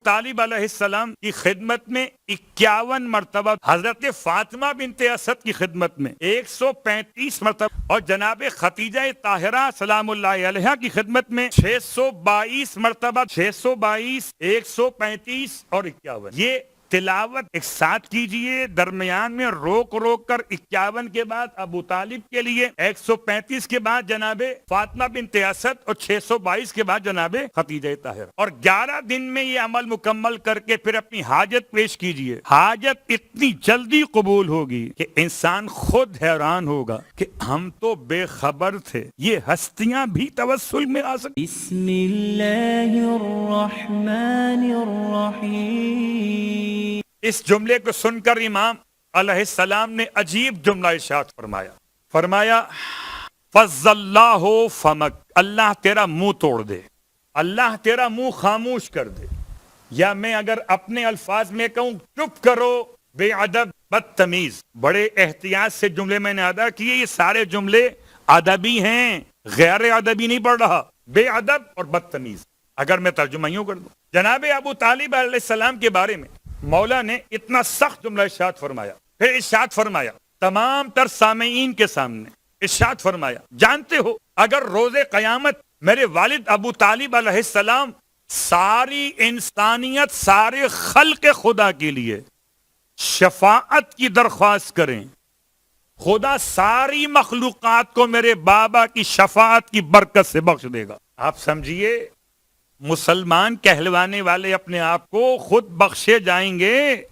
طالب علیہ السلام کی خدمت میں 51 مرتبہ، حضرت فاطمہ بنت اسد کی خدمت میں 135 مرتبہ، اور جناب خدیجہ طاہرہ سلام اللہ علیہا کی خدمت میں 622 مرتبہ، 622، 135 اور 51۔ یہ تلاوت ایک ساتھ کیجئے، درمیان میں روک روک کر 51 کے بعد ابو طالب کے لیے، 135 کے بعد جناب فاطمہ بنت اسد، اور 622 کے بعد جناب خدیجہ طاہرہ، اور 11 دن میں یہ عمل مکمل کر کے پھر اپنی حاجت پیش کیجئے۔ حاجت اتنی جلدی قبول ہوگی کہ انسان خود حیران ہوگا کہ ہم تو بے خبر تھے، یہ ہستیاں بھی توسل میں آ سکتی۔ بسم اللہ الرحمن الرحیم۔ اس جملے کو سن کر امام علیہ السلام نے عجیب جملہ ارشاد فرمایا فض اللہ فمک، اللہ تیرا منہ توڑ دے، اللہ تیرا منہ خاموش کر دے، یا میں اگر اپنے الفاظ میں کہوں چپ کرو بے ادب بدتمیز۔ بڑے احتیاط سے جملے میں نے ادا کیے، یہ سارے جملے ادبی ہیں، غیر ادبی نہیں پڑھ رہا، بے ادب اور بدتمیز۔ اگر میں ترجمہ یوں کر دوں، جناب ابو طالب علیہ السلام کے بارے میں مولا نے اتنا سخت جملہ ارشاد فرمایا، پھر ارشاد فرمایا تمام تر سامعین کے سامنے، ارشاد فرمایا جانتے ہو اگر روز قیامت میرے والد ابو طالب علیہ السلام ساری انسانیت، سارے خلق خدا کے لیے شفاعت کی درخواست کریں، خدا ساری مخلوقات کو میرے بابا کی شفاعت کی برکت سے بخش دے گا۔ آپ سمجھیے، مسلمان کہلوانے والے اپنے آپ کو خود بخشے جائیں گے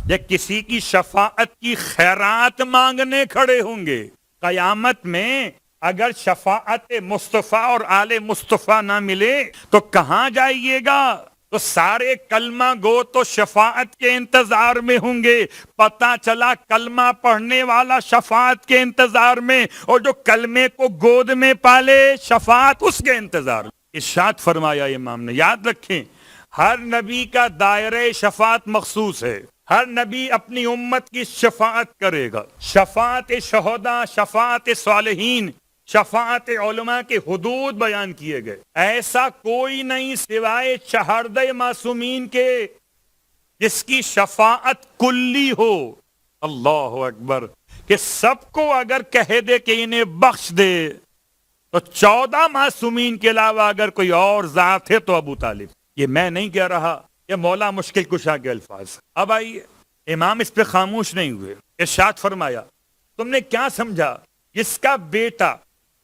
یا کسی کی شفاعت کی خیرات مانگنے کھڑے ہوں گے؟ قیامت میں اگر شفاعت مصطفیٰ اور آل مصطفیٰ نہ ملے تو کہاں جائیے گا؟ تو سارے کلمہ گو تو شفاعت کے انتظار میں ہوں گے۔ پتہ چلا کلمہ پڑھنے والا شفاعت کے انتظار میں، اور جو کلمے کو گود میں پالے شفاعت اس کے انتظار میں۔ ارشاد فرمایا امام نے، یاد رکھیں ہر نبی کا دائرہ شفاعت مخصوص ہے، ہر نبی اپنی امت کی شفاعت کرے گا۔ شفاعت شہداء، شفاعت صالحین، شفاعت علماء کے حدود بیان کیے گئے۔ ایسا کوئی نہیں سوائے چہردہ معصومین کے جس کی شفاعت کلی ہو، اللہ اکبر، کہ سب کو اگر کہہ دے کہ انہیں بخش دے، تو 14 معصومین کے علاوہ اگر کوئی اور ذات ہے تو ابو طالب۔ یہ میں نہیں کہہ رہا، یہ مولا مشکل کشا کے الفاظ۔ اب آئیے، امام اس پہ خاموش نہیں ہوئے، ارشاد فرمایا تم نے کیا سمجھا جس کا بیٹا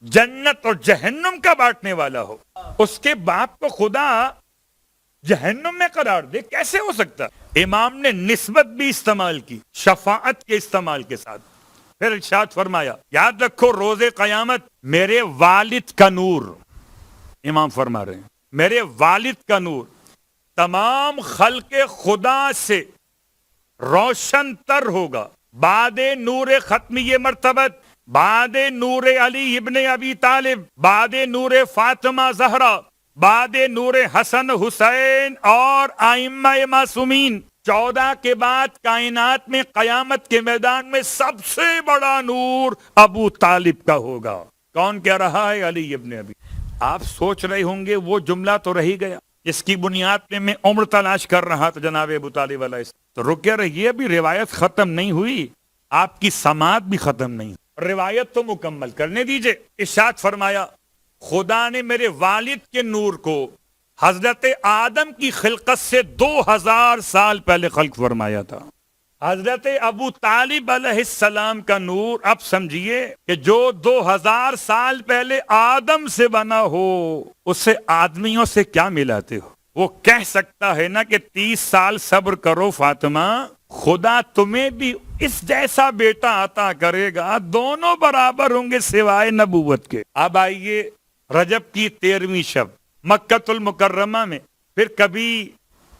جنت اور جہنم کا بانٹنے والا ہو، اس کے باپ کو خدا جہنم میں قرار دے؟ کیسے ہو سکتا؟ امام نے نسبت بھی استعمال کی شفاعت کے استعمال کے ساتھ۔ پھر ارشاد فرمایا یاد رکھو روز قیامت میرے والد کا نور، امام فرما رہے ہیں میرے والد کا نور تمام خلق خدا سے روشن تر ہوگا، بعد نور ختمی مرتبت، بعد نور علی ابن ابی طالب، بعد نور فاطمہ زہرا، بعد نور حسن حسین اور ائمہ معصومین، 14 کے بعد کائنات میں قیامت کے میدان میں سب سے بڑا نور ابو طالب کا ہوگا۔ کون کہہ رہا ہے؟ علی ابن ابی۔ آپ سوچ رہے ہوں گے وہ جملہ تو رہی گیا، اس کی بنیاد پہ میں عمر تلاش کر رہا تھا جناب ابو طالب علیہ السلام، تو رکے رہیے، ابھی روایت ختم نہیں ہوئی، آپ کی سماعت بھی ختم نہیں، روایت تو مکمل کرنے دیجئے۔ ارشاد فرمایا خدا نے میرے والد کے نور کو حضرت آدم کی خلقت سے 2000 سال پہلے خلق فرمایا تھا۔ حضرت ابو طالب علیہ السلام کا نور اب سمجھیے کہ جو 2000 سال پہلے آدم سے بنا ہو، اسے آدمیوں سے کیا ملاتے ہو؟ وہ کہہ سکتا ہے نا کہ 30 سال صبر کرو فاطمہ، خدا تمہیں بھی اس جیسا بیٹا عطا کرے گا، دونوں برابر ہوں گے سوائے نبوت کے۔ اب آئیے رجب کی 13ویں شب مکہ المکرمہ میں، پھر کبھی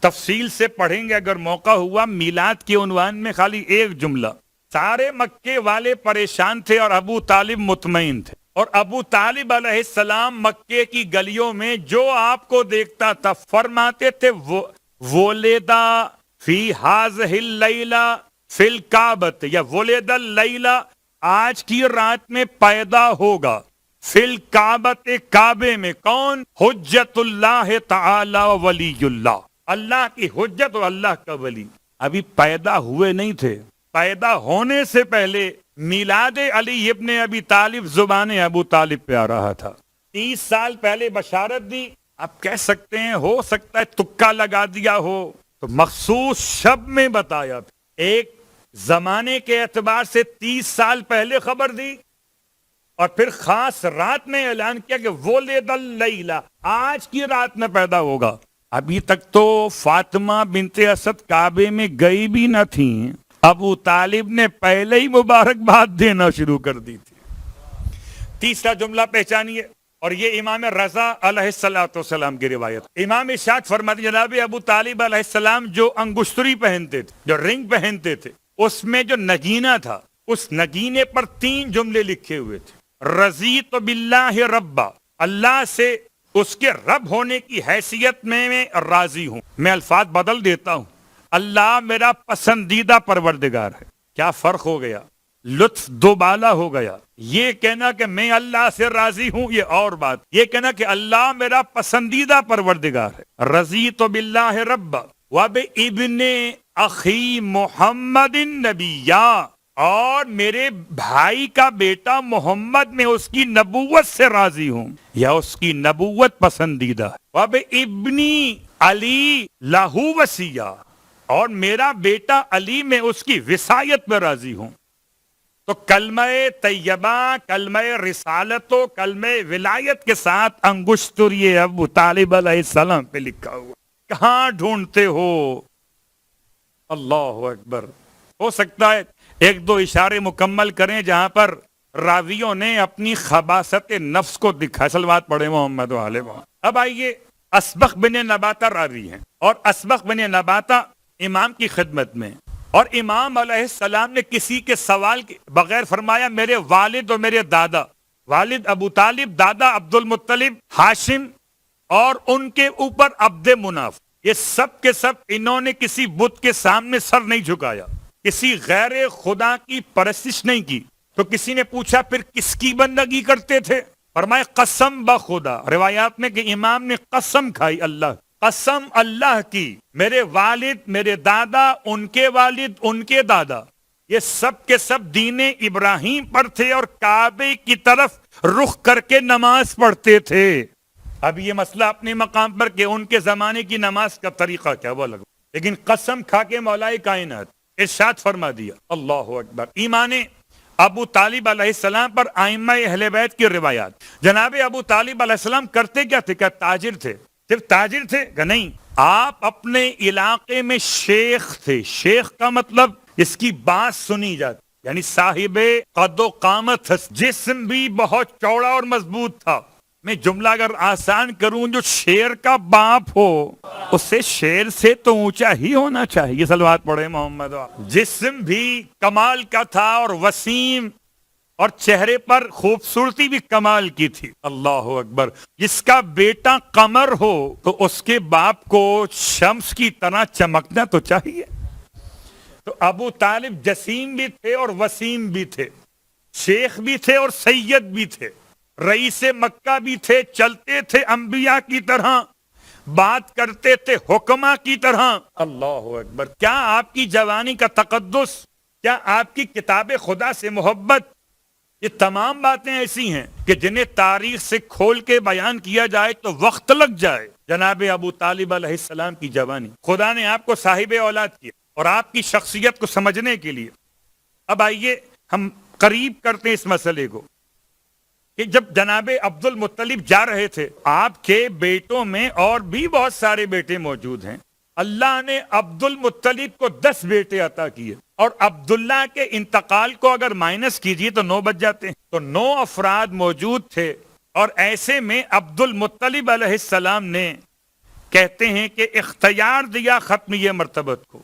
تفصیل سے پڑھیں گے اگر موقع ہوا، میلاد کے عنوان میں خالی ایک جملہ۔ سارے مکے والے پریشان تھے اور ابو طالب مطمئن تھے، اور ابو طالب علیہ السلام مکے کی گلیوں میں جو آپ کو دیکھتا تھا فرماتے تھے ولیدہ فی ہذہ اللیلہ فی الکعبۃ، یا ولد اللیلہ، آج کی رات میں پیدا ہوگا، فی الکعبۃ، کعبے میں، کون؟ حجت اللہ تعالی ولی اللہ، اللہ کی حجت اور اللہ کا ولی ابھی پیدا ہوئے نہیں تھے. پیدا ہونے سے پہلے میلاد علی ابن ابی طالب زبان ابو طالب پہ آ رہا تھا. 30 سال پہلے بشارت دی. آپ کہہ سکتے ہیں ہو سکتا ہے تکا لگا دیا ہو, تو مخصوص شب میں بتایا تھا. ایک زمانے کے اعتبار سے 30 سال پہلے خبر دی, اور پھر خاص رات میں اعلان کیا کہ ولد اللیلہ, آج کی رات میں پیدا ہوگا. ابھی تک تو فاطمہ بنت اسد کعبے میں گئی بھی نہ تھیں, ابو طالب نے پہلے ہی مبارکباد دینا شروع کر دی تھی. تیسرا جملہ پہچانیے, اور یہ امام رضا علیہ السلام کی روایت. امام ارشاد فرماتے جناب ابو طالب علیہ السلام جو انگشتری پہنتے تھے, جو رنگ پہنتے تھے, اس میں جو نگینہ تھا, اس نگینے پر 3 جملے لکھے ہوئے تھے. رضیت باللہ ربا, اللہ سے اس کے رب ہونے کی حیثیت میں راضی ہوں. میں الفاظ بدل دیتا ہوں, اللہ میرا پسندیدہ پروردگار ہے. کیا فرق ہو گیا, لطف دوبالا ہو گیا. یہ کہنا کہ میں اللہ سے راضی ہوں یہ اور بات, یہ کہنا کہ اللہ میرا پسندیدہ پروردگار ہے. رضیت باللہ ربا وبابن اخی محمد نبیّا, اور میرے بھائی کا بیٹا محمد میں اس کی نبوت سے راضی ہوں, یا اس کی نبوت پسندیدہ ہے. وبابنی علی لہو وصیہ, اور میرا بیٹا علی میں اس کی وصایت میں راضی ہوں. تو کلمہ طیبہ, کلمہ رسالت و کلمہ ولایت کے ساتھ انگشتری ابو طالب علیہ السلام پہ لکھا ہوا. کہاں ڈھونڈتے ہو؟ اللہ اکبر. ہو سکتا ہے 1-2 اشارے مکمل کریں جہاں پر راویوں نے اپنی خباثت نفس کو دکھا. سلوات پڑھے محمد و آل محمد. اب آئیے, اسبغ بن نباتہ راوی ہیں, اور اسبغ بن نباتہ امام کی خدمت میں, اور امام علیہ السلام نے کسی کے سوال کے بغیر فرمایا میرے والد اور میرے دادا, والد ابو طالب, دادا عبد المطلب, ہاشم, اور ان کے اوپر عبد مناف, یہ سب کے سب انہوں نے کسی بت کے سامنے سر نہیں جھکایا, کسی غیر خدا کی پرستش نہیں کی. تو کسی نے پوچھا پھر کس کی بندگی کرتے تھے؟ فرمائے قسم بخدا. روایات میں کہ امام نے قسم کھائی, اللہ, قسم اللہ کی, میرے والد, میرے دادا, ان کے والد, ان کے دادا, یہ سب کے سب دین ابراہیم پر تھے اور کعبے کی طرف رخ کر کے نماز پڑھتے تھے. اب یہ مسئلہ اپنے مقام پر کہ ان کے زمانے کی نماز کا طریقہ کیا وہ لگا, لیکن قسم کھا کے مولا کائنات ارشاد فرما دیا. اللہ اکبر. ایمان ابو طالب علیہ السلام پر ائمہ اہل بیت کی روایات. جناب ابو طالب علیہ السلام کرتے کیا تھے؟ کیا تاجر تھے؟ صرف تاجر تھے کہ نہیں, آپ اپنے علاقے میں شیخ تھے. شیخ کا مطلب اس کی بات سنی جاتی, یعنی صاحب قد و قامت, جسم بھی بہت چوڑا اور مضبوط تھا. میں جملہ اگر آسان کروں, جو شیر کا باپ ہو اس سے شیر سے تو اونچا ہی ہونا چاہیے. صلوات پڑھے محمد. جسم بھی کمال کا تھا اور وسیم, اور چہرے پر خوبصورتی بھی کمال کی تھی. اللہ اکبر. جس کا بیٹا قمر ہو تو اس کے باپ کو شمس کی طرح چمکنا تو چاہیے. تو ابو طالب جسیم بھی تھے اور وسیم بھی تھے, شیخ بھی تھے اور سید بھی تھے, رئیس مکہ بھی تھے, چلتے تھے انبیاء کی طرح, بات کرتے تھے حکما کی طرح. اللہ اکبر. کیا آپ کی جوانی کا تقدس, کیا آپ کی کتاب خدا سے محبت, یہ تمام باتیں ایسی ہیں کہ جنہیں تاریخ سے کھول کے بیان کیا جائے تو وقت لگ جائے. جناب ابو طالب علیہ السلام کی جوانی, خدا نے آپ کو صاحب اولاد کیا, اور آپ کی شخصیت کو سمجھنے کے لیے اب آئیے ہم قریب کرتے ہیں اس مسئلے کو کہ جب جناب عبد المطلب جا رہے تھے, آپ کے بیٹوں میں اور بھی بہت سارے بیٹے موجود ہیں. اللہ نے عبد المطلب کو 10 بیٹے عطا کیے, اور عبداللہ کے انتقال کو اگر مائنس کیجیے تو 9 بچ جاتے ہیں. تو 9 افراد موجود تھے, اور ایسے میں عبد المطلب علیہ السلام نے کہتے ہیں کہ اختیار دیا ختم یہ مرتبت کو.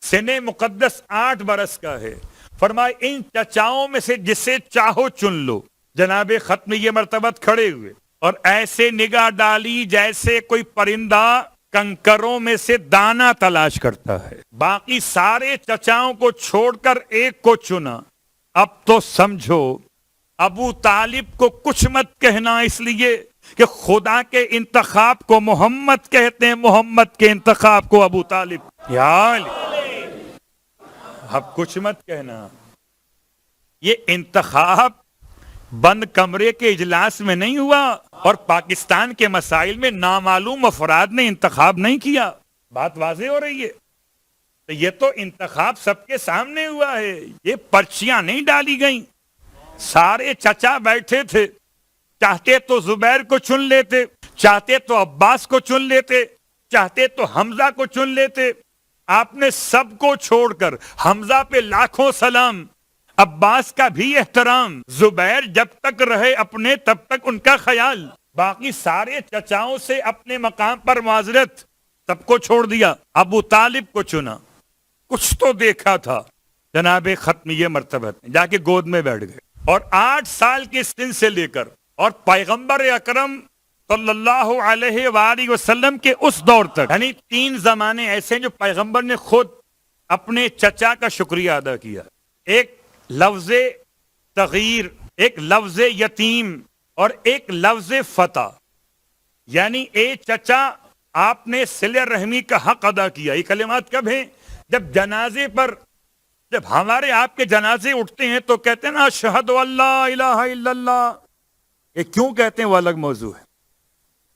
سن مقدس 8 برس کا ہے, فرمائے ان چچاؤں میں سے جسے چاہو چن لو. جناب ختم یہ مرتبت کھڑے ہوئے اور ایسے نگاہ ڈالی جیسے کوئی پرندہ کنکروں میں سے دانا تلاش کرتا ہے. باقی سارے چچاؤں کو چھوڑ کر ایک کو چنا. اب تو سمجھو ابو طالب کو کچھ مت کہنا, اس لیے کہ خدا کے انتخاب کو محمد کہتے ہیں، محمد کے انتخاب کو ابو طالب۔ یا علی، اب کچھ مت کہنا، یہ انتخاب بند کمرے کے اجلاس میں نہیں ہوا اور پاکستان کے مسائل میں نامعلوم افراد نے انتخاب نہیں کیا۔ بات واضح ہو رہی ہے؟ تو یہ تو انتخاب سب کے سامنے ہوا ہے، یہ پرچیاں نہیں ڈالی گئیں، سارے چچا بیٹھے تھے، چاہتے تو زبیر کو چن لیتے، چاہتے تو عباس کو چن لیتے، چاہتے تو حمزہ کو چن لیتے، آپ نے سب کو چھوڑ کر حمزہ پہ لاکھوں سلام، عباس کا بھی احترام، زبیر جب تک رہے اپنے تب تک ان کا خیال، باقی سارے چچاؤں سے اپنے مقام پر معذرت، سب کو چھوڑ دیا، ابو طالب کو چنا۔ کچھ تو دیکھا تھا جناب ختمیہ مرتبہ، جا کے گود میں بیٹھ گئے، اور 8 سال کے سن سے لے کر اور پیغمبر اکرم صلی اللہ علیہ وآلہ وسلم کے اس دور تک، یعنی 3 زمانے ایسے ہیں جو پیغمبر نے خود اپنے چچا کا شکریہ ادا کیا۔ ایک لفظ تغیر، ایک لفظ یتیم، اور ایک لفظ فتح، یعنی اے چچا آپ نے صلہ رحمی کا حق ادا کیا۔ یہ کلمات کب ہیں؟ جب جنازے پر، جب ہمارے آپ کے جنازے اٹھتے ہیں تو کہتے ہیں نا اشہد اللہ الہ الا اللہ، یہ کیوں کہتے ہیں وہ الگ موضوع ہے۔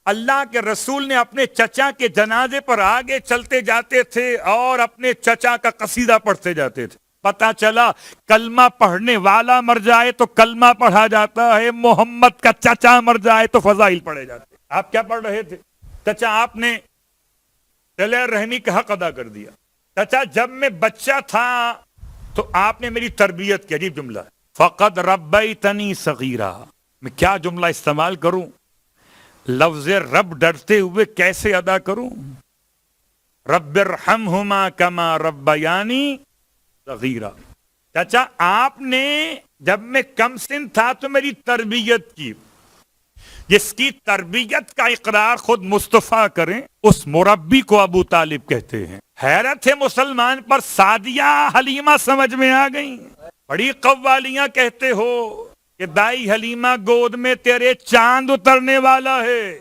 اللہ کے رسول نے اپنے چچا کے جنازے پر آگے چلتے جاتے تھے اور اپنے چچا کا قصیدہ پڑھتے جاتے تھے۔ پتہ چلا کلمہ پڑھنے والا مر جائے تو کلمہ پڑھا جاتا ہے، محمد کا چچا مر جائے تو فضائل پڑھے جاتے ہیں۔ آپ کیا پڑھ رہے تھے؟ چچا آپ نے صلہ رحمی کا حق ادا کر دیا۔ چچا جب میں بچہ تھا تو آپ نے میری تربیت کی۔ عجیب جملہ ہے، فقد ربیتنی صغیرا۔ میں کیا جملہ استعمال کروں؟ لفظ رب ڈرتے ہوئے کیسے ادا کروں؟ رب ارحمہما کما ربیانی صغیرا۔ چچا آپ نے جب میں کم سن تھا تو میری تربیت کی۔ جس کی تربیت کا اقرار خود مصطفیٰ کریں اس مربی کو ابو طالب کہتے ہیں۔ حیرت ہے مسلمان پر، سعدیہ حلیمہ سمجھ میں آ گئیں۔ بڑی قوالیاں کہتے ہو کہ دائی حلیمہ گود میں تیرے چاند اترنے والا ہے۔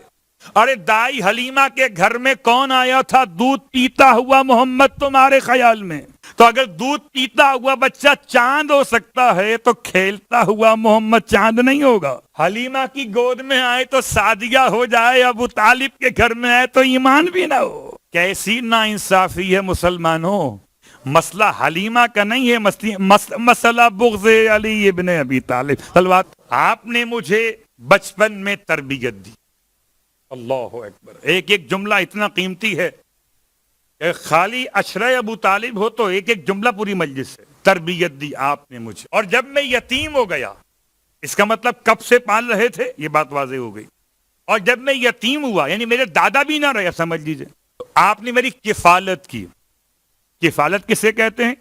ارے دائی حلیمہ کے گھر میں کون آیا تھا؟ دودھ پیتا ہوا محمد تمہارے خیال میں؟ تو اگر دودھ پیتا ہوا بچہ چاند ہو سکتا ہے تو کھیلتا ہوا محمد چاند نہیں ہوگا؟ حلیمہ کی گود میں آئے تو سعدیہ ہو جائے، ابو طالب کے گھر میں آئے تو ایمان بھی نہ ہو۔ کیسی ناانصافی ہے مسلمانوں! مسئلہ حلیمہ کا نہیں ہے، مسئلہ بغض علی ابن ابی طالب صلوات۔ آپ نے مجھے بچپن میں تربیت دی۔ اللہ اکبر! ایک ایک جملہ اتنا قیمتی ہے کہ خالی اشرح ابو طالب ہو تو ایک ایک جملہ پوری مجلس سے۔ تربیت دی آپ نے مجھے، اور جب میں یتیم ہو گیا، اس کا مطلب کب سے پال رہے تھے یہ بات واضح ہو گئی، اور جب میں یتیم ہوا یعنی میرے دادا بھی نہ رہے سمجھ لیجئے، تو آپ نے میری کفالت کی۔ کفالت کسے کہتے ہیں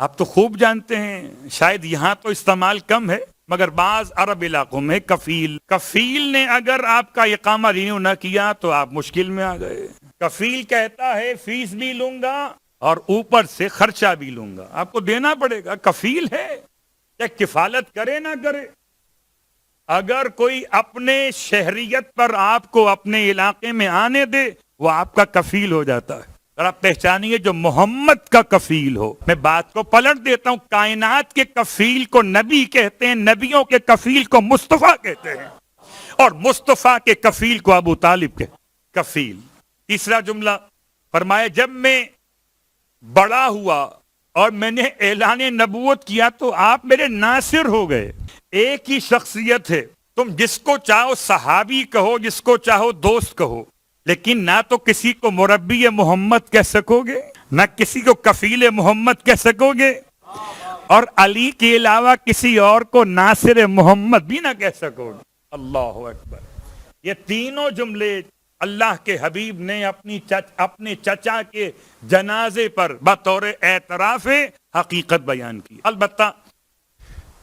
آپ تو خوب جانتے ہیں، شاید یہاں تو استعمال کم ہے مگر بعض عرب علاقوں میں کفیل۔ کفیل نے اگر آپ کا اقامہ رینیو نہ کیا تو آپ مشکل میں آ گئے۔ کفیل کہتا ہے فیس بھی لوں گا اور اوپر سے خرچہ بھی لوں گا، آپ کو دینا پڑے گا۔ کفیل ہے، چاہے کفالت کرے نہ کرے۔ اگر کوئی اپنے شہریت پر آپ کو اپنے علاقے میں آنے دے وہ آپ کا کفیل ہو جاتا ہے۔ اور آپ پہچانیے جو محمد کا کفیل ہو۔ میں بات کو پلٹ دیتا ہوں، کائنات کے کفیل کو نبی کہتے ہیں، نبیوں کے کفیل کو مصطفیٰ کہتے ہیں، اور مصطفیٰ کے کفیل کو ابو طالب کے کفیل۔ تیسرا جملہ فرمایا جب میں بڑا ہوا اور میں نے اعلان نبوت کیا تو آپ میرے ناصر ہو گئے۔ ایک ہی شخصیت ہے، تم جس کو چاہو صحابی کہو، جس کو چاہو دوست کہو، لیکن نہ تو کسی کو مربی محمد کہہ سکو گے، نہ کسی کو کفیل محمد کہہ سکو گے، اور علی کے علاوہ کسی اور کو ناصر محمد بھی نہ کہہ سکو گے۔ اللہ اکبر! یہ تینوں جملے اللہ کے حبیب نے اپنے چچا کے جنازے پر بطور اعتراف حقیقت بیان کی۔ البتہ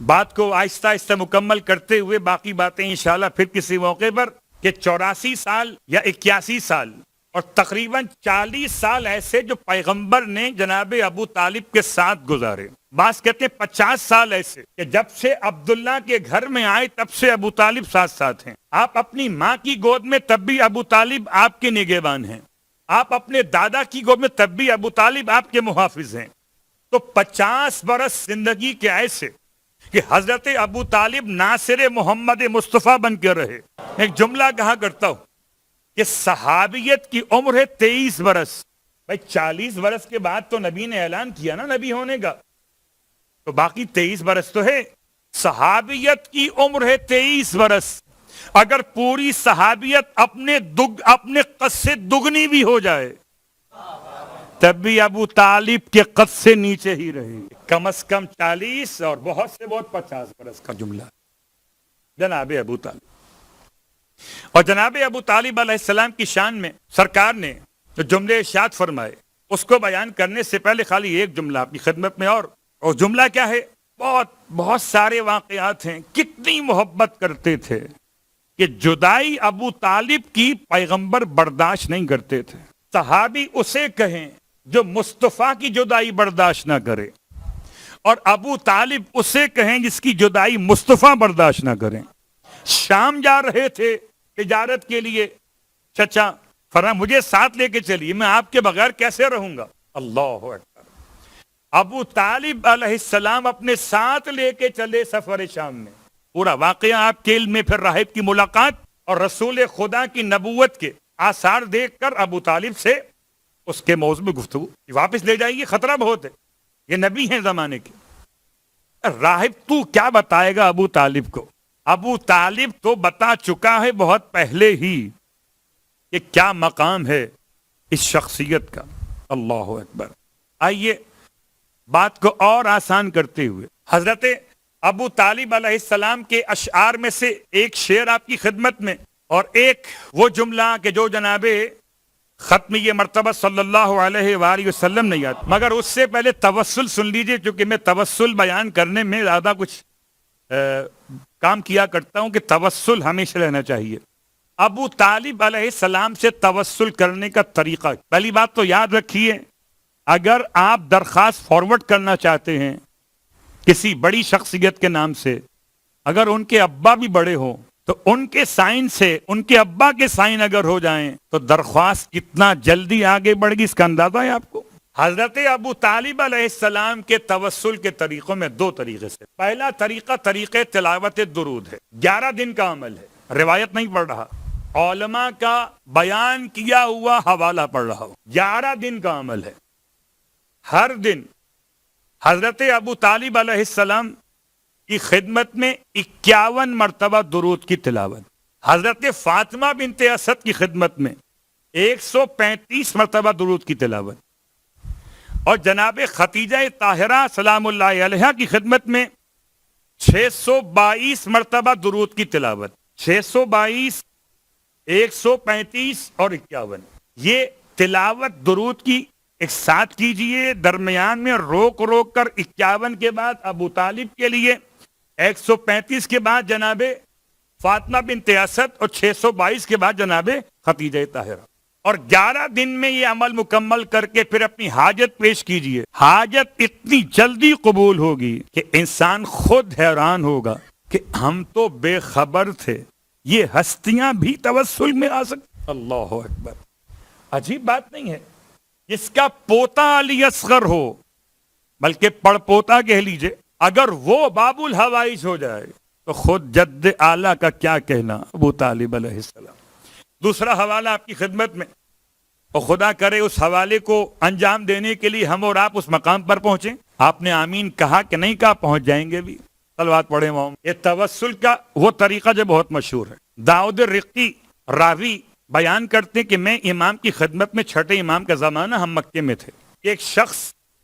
بات کو آہستہ آہستہ مکمل کرتے ہوئے باقی باتیں انشاءاللہ پھر کسی موقع پر، کہ 84 سال یا 81 سال اور تقریباً 40 سال ایسے جو پیغمبر نے جناب ابو طالب کے ساتھ گزارے. بعض کہتے ہیں 50 سال ایسے کہ جب سے عبداللہ کے گھر میں آئے تب سے ابو طالب ساتھ ساتھ ہیں. آپ اپنی ماں کی گود میں تب بھی ابو طالب آپ کے نگہبان ہیں. آپ اپنے دادا کی گود میں تب بھی ابو طالب آپ کے محافظ ہیں. تو 50 برس زندگی کے ایسے کہ حضرت ابو طالب ناصر محمد مصطفیٰ بن کے رہے. ایک جملہ کہا کرتا ہوں کہ صحابیت کی عمر ہے 23 برس. بھائی 40 برس کے بعد تو نبی نے اعلان کیا نا نبی ہونے کا, تو باقی 23 برس تو ہے. صحابیت کی عمر ہے 23 برس. اگر پوری صحابیت اپنے قد سے دگنی بھی ہو جائے تب بھی ابو طالب کے قد سے نیچے ہی رہے گی. کم از کم 40 اور بہت سے بہت 50 برس کا جملہ جناب ابو طالب. اور جناب ابو طالب علیہ السلام کی شان میں سرکار نے جو جملے ارشاد فرمائے اس کو بیان کرنے سے پہلے خالی ایک جملہ آپ کی خدمت میں. اور جملہ کیا ہے؟ بہت سارے واقعات ہیں. کتنی محبت کرتے تھے کہ جدائی ابو طالب کی پیغمبر برداشت نہیں کرتے تھے. صحابی اسے کہیں جو مصطفیٰ کی جدائی برداشت نہ کرے, اور ابو طالب اسے کہیں جس کی جدائی مصطفیٰ برداشت نہ کریں. شام جا رہے تھے تجارت کے لیے. چچا فرمایا مجھے ساتھ لے کے چلیے, میں آپ کے بغیر کیسے رہوں گا. اللہ اکبر. ابو طالب علیہ السلام اپنے ساتھ لے کے چلے سفر شام میں. پورا واقعہ آپ کے علم میں. پھر راہب کی ملاقات اور رسول خدا کی نبوت کے آثار دیکھ کر ابو طالب سے اس کے موضوع میں گفتگو. واپس لے جائیے, خطرہ بہت ہے, یہ نبی ہیں زمانے کے. راہب تو کیا بتائے گا ابو طالب کو؟ ابو طالب تو بتا چکا ہے بہت پہلے ہی کہ کیا مقام ہے اس شخصیت کا. اللہ اکبر. آئیے بات کو اور آسان کرتے ہوئے حضرت ابو طالب علیہ السلام کے اشعار میں سے ایک شعر آپ کی خدمت میں, اور ایک وہ جملہ کہ جو جناب ختمی مرتبہ صلی اللہ علیہ وآلہ وسلم نے یاد. مگر اس سے پہلے توسل سن لیجئے, چونکہ میں توسل بیان کرنے میں زیادہ کچھ کام کیا کرتا ہوں کہ توسل ہمیشہ رہنا چاہیے. ابو طالب علیہ السلام سے توسل کرنے کا طریقہ, پہلی بات تو یاد رکھیے, اگر آپ درخواست فارورڈ کرنا چاہتے ہیں کسی بڑی شخصیت کے نام سے, اگر ان کے ابا بھی بڑے ہوں تو ان کے سائن سے ان کے ابا کے سائن اگر ہو جائیں تو درخواست کتنا جلدی آگے بڑھ گی, اس کا اندازہ ہے آپ کو. حضرت ابو طالب علیہ السلام کے توسل کے طریقوں میں دو طریقے سے. پہلا طریقہ طریقہ تلاوت درود ہے. 11 دن کا عمل ہے, روایت نہیں پڑھ رہا, علماء کا بیان کیا ہوا حوالہ پڑھ رہا ہوں. 11 دن کا عمل ہے. ہر دن حضرت ابو طالب علیہ السلام کی خدمت میں 51 مرتبہ درود کی تلاوت. حضرت فاطمہ بنت اسد کی خدمت میں 135 مرتبہ درود کی تلاوت. اور جناب خدیجہ طاہرہ سلام اللہ علیہا کی خدمت میں 622 مرتبہ درود کی تلاوت. 622, 135 اور 51. یہ تلاوت درود کی ایک ساتھ کیجئے, درمیان میں روک کر 51 کے بعد ابو طالب کے لیے, 135 کے بعد جناب فاطمہ بنت اسد, اور 622 کے بعد جناب خدیجہ طاہرہ. اور 11 دن میں یہ عمل مکمل کر کے پھر اپنی حاجت پیش کیجئے. حاجت اتنی جلدی قبول ہوگی کہ انسان خود حیران ہوگا کہ ہم تو بے خبر تھے, یہ ہستیاں بھی توسل میں آ سکتی. اللہ اکبر. عجیب بات نہیں ہے؟ جس کا پوتا علی اصغر ہو, بلکہ پڑ پوتا کہہ لیجئے, اگر وہ باب الحوائج ہو جائے تو خود جد اعلیٰ کا کیا کہنا, ابو طالب علیہ السلام. دوسرا حوالہ آپ کی خدمت میں, اور خدا کرے اس حوالے کو انجام دینے کے لیے ہم اور آپ اس مقام پر پہنچیں. آپ نے آمین کہا کہ نہیں کہا, پہنچ جائیں گے بھی. صلوات پڑھیں وہاں. یہ توسل کا وہ طریقہ جو بہت مشہور ہے. داؤد الرقی راوی بیان کرتے کہ میں امام کی خدمت میں, چھٹے امام کا زمانہ, ہم مکے میں تھے. ایک شخص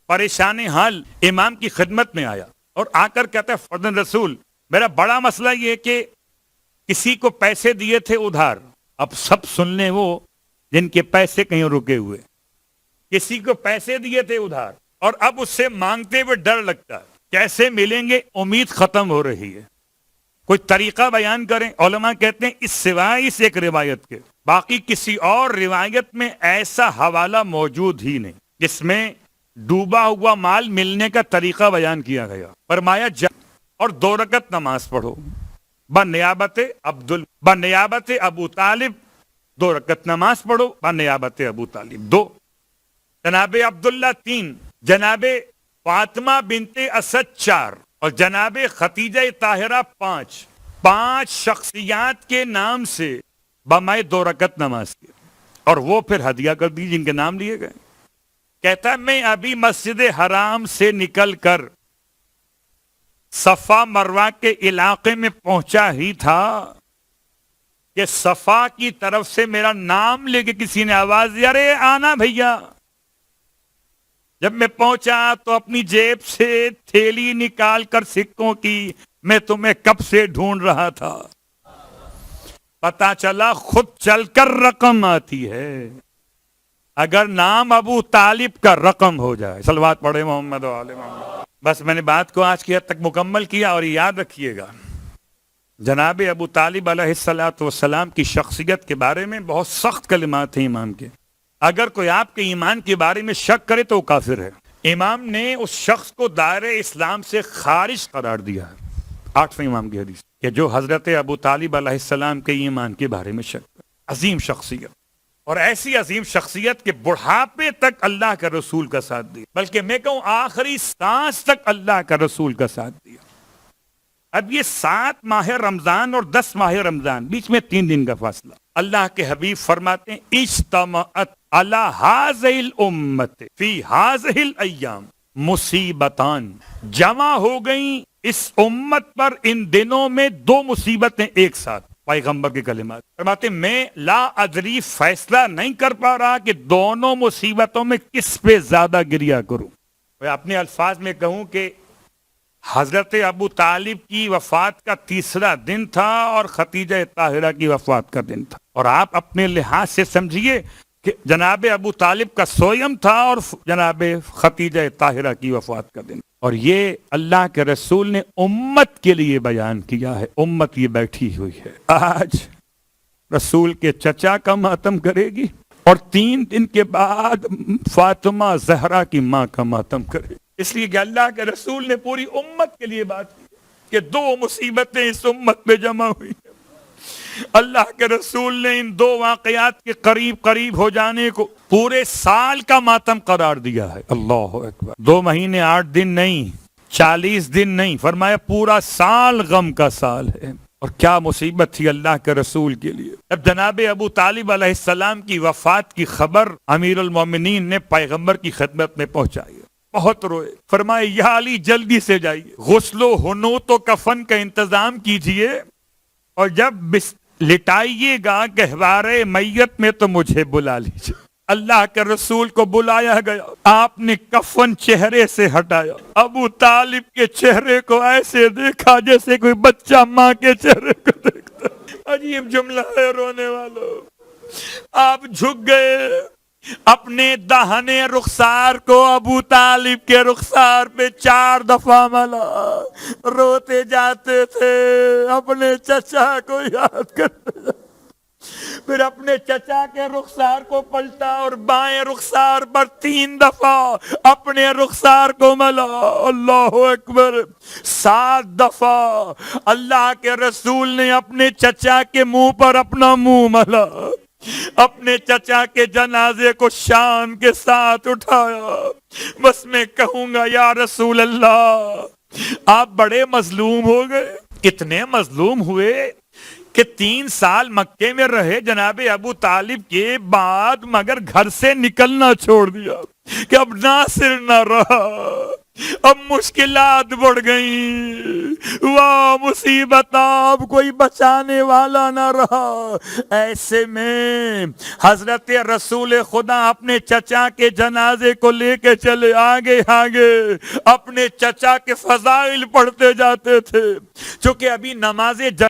پریشان حال امام کی خدمت میں آیا اور آ کر کہتا ہے فرزند رسول, میرا بڑا مسئلہ یہ کہ کسی کو پیسے دیے تھے ادھار. اب سب سن لیں وہ جن کے پیسے کہیں رکے ہوئے. کسی کو پیسے دیے تھے ادھار اور اب اس سے مانگتے ہوئے ڈر لگتا ہے, کیسے ملیں گے, امید ختم ہو رہی ہے, کوئی طریقہ بیان کریں. علماء کہتے ہیں اس سوائے اس ایک روایت کے باقی کسی اور روایت میں ایسا حوالہ موجود ہی نہیں جس میں ڈوبا ہوا مال ملنے کا طریقہ بیان کیا گیا. فرمایا اور 2 رکعت نماز پڑھو بنیابت ابو طالب. 2 رکعت نماز پڑھو بنیابت ابو طالب. 2 جناب عبداللہ 3 جناب فاطمہ بنت اسد 4 اور جناب ختیجہ طاہرہ 5 شخصیات کے نام سے بمائے 2 رکعت نماز کی اور وہ پھر ہدیہ کر دی جن کے نام لیے گئے. کہتا میں ابھی مسجد حرام سے نکل کر صفا مروہ کے علاقے میں پہنچا ہی تھا کہ صفا کی طرف سے میرا نام لے کے کسی نے آواز دی ارے آنا بھیا. جب میں پہنچا تو اپنی جیب سے تھیلی نکال کر سکوں کی میں تمہیں کب سے ڈھونڈ رہا تھا. پتا چلا خود چل کر رقم آتی ہے اگر نام ابو طالب کا رقم ہو جائے. صلوات پڑھے محمد و آل محمد. بس میں نے بات کو آج کی حد تک مکمل کیا اور یاد رکھیے گا جناب ابو طالب علیہ السلام کی شخصیت کے بارے میں بہت سخت کلمات ہیں امام کے. اگر کوئی آپ کے ایمان کے بارے میں شک کرے تو وہ کافر ہے. امام نے اس شخص کو دائرہ اسلام سے خارج قرار دیا ہے. 8ویں امام کی حدیث کہ جو حضرت ابو طالب علیہ السلام کے ایمان کے بارے میں شک. عظیم شخصیت اور ایسی عظیم شخصیت کے بڑھاپے تک اللہ کا رسول کا ساتھ دیا, بلکہ میں کہوں آخری سانس تک اللہ کا رسول کا ساتھ دیا. اب یہ 7 ماہ رمضان اور 10 ماہ رمضان بیچ میں 3 دن کا فاصلہ. اللہ کے حبیب فرماتے ہیں اجتمعت علی ہذہ الامت فی ہذہ الایام مصیبتان. جمع ہو گئیں اس امت پر ان دنوں میں 2 مصیبتیں ایک ساتھ. پیغمبر کے کلمات فرماتے ہیں میں لا ادری فیصلہ نہیں کر پا رہا کہ دونوں مصیبتوں میں کس پہ زیادہ گریہ کروں. میں اپنے الفاظ میں کہوں کہ حضرت ابو طالب کی وفات کا 3را دن تھا اور ختیجہ طاہرہ کی وفات کا دن تھا, اور آپ اپنے لحاظ سے سمجھیے کہ جناب ابو طالب کا سویم تھا اور جناب ختیجہ طاہرہ کی وفات کا دن. اور یہ اللہ کے رسول نے امت کے لیے بیان کیا ہے. امت یہ بیٹھی ہوئی ہے آج رسول کے چچا کا ماتم کرے گی اور 3 دن کے بعد فاطمہ زہرا کی ماں کا ماتم کرے گی. اس لیے کہ اللہ کے رسول نے پوری امت کے لیے بات کی کہ 2 مصیبتیں اس امت میں جمع ہوئی ہیں. اللہ کے رسول نے ان 2 واقعات کے قریب ہو جانے کو پورے سال کا ماتم قرار دیا ہے. اللہ اکبر. 2 مہینے 8 دن نہیں, 40 دن نہیں, فرمایا پورا سال غم کا سال ہے. اور کیا مصیبت تھی اللہ کے رسول کے لیے. اب جناب ابو طالب علیہ السلام کی وفات کی خبر امیر المومنین نے پیغمبر کی خدمت میں پہنچائی. بہت روئے. فرمائے یا علی جلدی سے جائیے, غسل و حنوط و کفن کا انتظام کیجئے, اور جب لٹائیے گا گہوارے میت میں تو مجھے بلا لیجیے. اللہ کے رسول کو بلایا گیا. آپ نے کفن چہرے سے ہٹایا. ابو طالب کے چہرے کو ایسے دیکھا جیسے کوئی بچہ ماں کے چہرے کو دیکھتا. عجیب جملہ ہے رونے والوں. آپ جھک گئے, اپنے دہنے رخسار کو ابو طالب کے رخسار پہ 4 دفعہ ملا. روتے جاتے تھے, اپنے چچا کو یاد کرتے. پھر اپنے چچا کے رخسار کو پلٹا اور بائیں رخسار پر 3 دفعہ اپنے رخسار کو ملا. اللہ اکبر. 7 دفعہ اللہ کے رسول نے اپنے چچا کے منہ پر اپنا منہ ملا. اپنے چچا کے جنازے کو شان کے ساتھ اٹھایا. بس میں کہوں گا یا رسول اللہ آپ بڑے مظلوم ہو گئے. کتنے مظلوم ہوئے کہ 3 سال مکے میں رہے جناب ابو طالب کے بعد, مگر گھر سے نکلنا چھوڑ دیا کہ اب ناصر نہ رہا, اب مشکلات بڑھ گئیں. واہ مصیبت, اب کوئی بچانے والا نہ رہا. ایسے میں حضرت رسول خدا اپنے چچا کے جنازے کو لے کے چلے آگے اپنے چچا کے فضائل پڑھتے جاتے تھے, چونکہ ابھی نماز